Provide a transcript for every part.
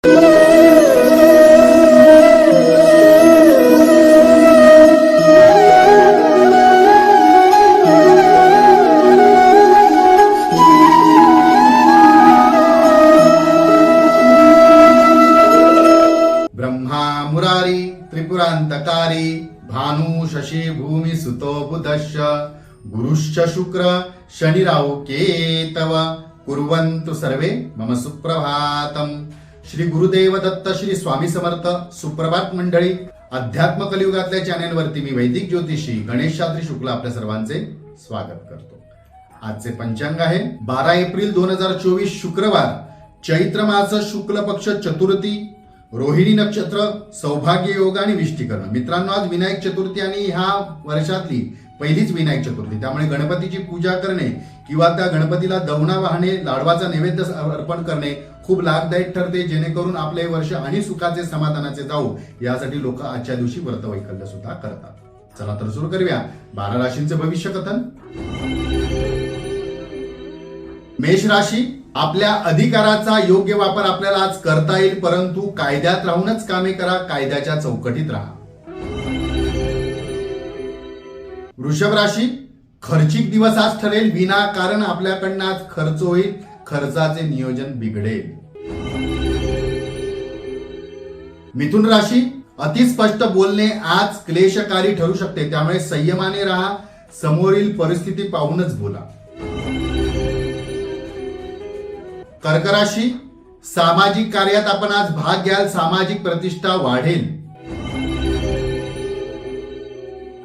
ब्रह्मा मुरारी त्रिपुरांतकारी भानु शशी भूमी सुतो बुधश्च गुरुश्च शुक्र शनिराव केतव कुर्वन्तु सर्वे मम सुप्रभातम. श्री गुरुदेव दत्त श्री स्वामी समर्थ. सुप्रभात मंडळी. अध्यात्म कलियुगातल्या चॅनेलवरती मी वैदिक ज्योतिषी गणेश शास्त्री शुक्ल आपल्या सर्वांचे स्वागत करतो. आजचे पंचांग आहे 12 एप्रिल 2024 शुक्रवार, चैत्र मास शुक्ल पक्ष चतुर्थी, रोहिणी नक्षत्र, सौभाग्य योग आणि विष्टीकरण. मित्रांनो, आज विनायक चतुर्थी आणि ह्या वर्षातली पहिलीच विनायक चतुर्थी, त्यामुळे गणपतीची पूजा करणे किंवा त्या गणपतीला दवना वाहणे, लाडवाचा नैवेद्य अर्पण करणे खूप लाभदायक ठरते, जेणेकरून आपले वर्ष आणि सुखाचे समाधानाचे जाऊ यासाठी लोक आजच्या दिवशी व्रत वैकल्य सुद्धा करतात. चला तर सुरू करूया 12 राशींचे भविष्य कथन. मेष राशी. आपल्या अधिकाराचा योग्य वापर आपल्याला आज करता येईल, परंतु कायद्यात राहूनच कामे करा, कायद्याच्या चौकटीत राहा. वृषभ राशी. खर्चिक दिवस आज ठरेल, विनाकारण आपल्याकडनं आज खर्च होईल, खर्चाचे नियोजन बिघडेल. मिथुन राशी. अतिस्पष्ट बोलणे आज क्लेशकारी ठरू शकते, त्यामुळे संयमाने राहा, समोरील परिस्थिती पाहूनच बोला. कर्क राशी. सामाजिक कार्यात आपण आज भाग घ्याल, सामाजिक प्रतिष्ठा वाढेल.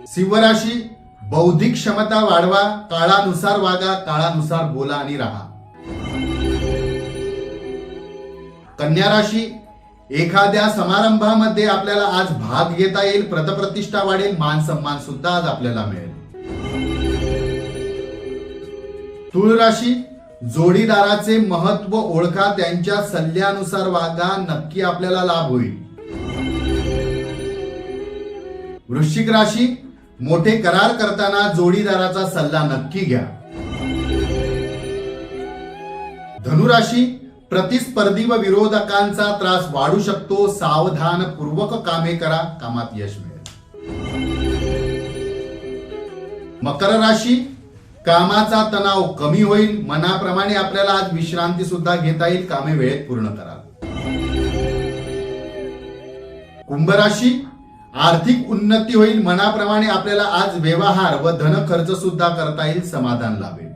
सिंह राशी. बौद्धिक क्षमता वाढवा, काळानुसार वागा, काळानुसार बोला आणि राहा. कन्या राशी. एखाद्या समारंभामध्ये आपल्याला आज भाग घेता येईल, पदप्रतिष्ठा वाढेल, मान सन्मान सुद्धा आज आपल्याला मिळेल. तुळ राशी. जोडीदाराचे महत्व ओळखा, त्यांच्या सल्ल्यानुसार वागा, नक्की आपल्याला लाभ होईल. वृश्चिक राशी. मोठे करार करताना जोडीदाराचा सल्ला नक्की घ्या. धनुराशी. प्रतिस्पर्धी व विरोधकांचा त्रास वाढू शकतो, सावधानपूर्वक कामे करा, कामात यश मिळेल. मकर राशी. कामाचा तणाव कमी होईल, मनाप्रमाणे आपल्याला आज विश्रांती सुद्धा घेता येईल, कामे वेळेत पूर्ण करा. कुंभ राशी. आर्थिक उन्नती होईल, मनाप्रमाणे आपल्याला आज व्यवहार व धन खर्च सुद्धा करता येईल, समाधान लाभेल.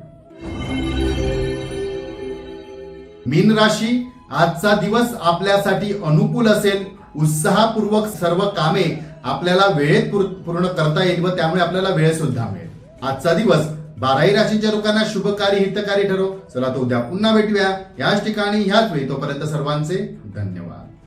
मीन राशी. आजचा दिवस आपल्यासाठी अनुकूल असेल, उत्साहपूर्वक सर्व कामे आपल्याला वेळेत पूर्ण करता येईल व त्यामुळे आपल्याला वेळ सुद्धा मिळेल. आजचा दिवस 12 राशींच्या लोकांना शुभकारी हितकारी ठरो. चला तर उद्या पुन्हा भेटूया याच ठिकाणी ह्याच वेळी. तोपर्यंत सर्वांचे धन्यवाद.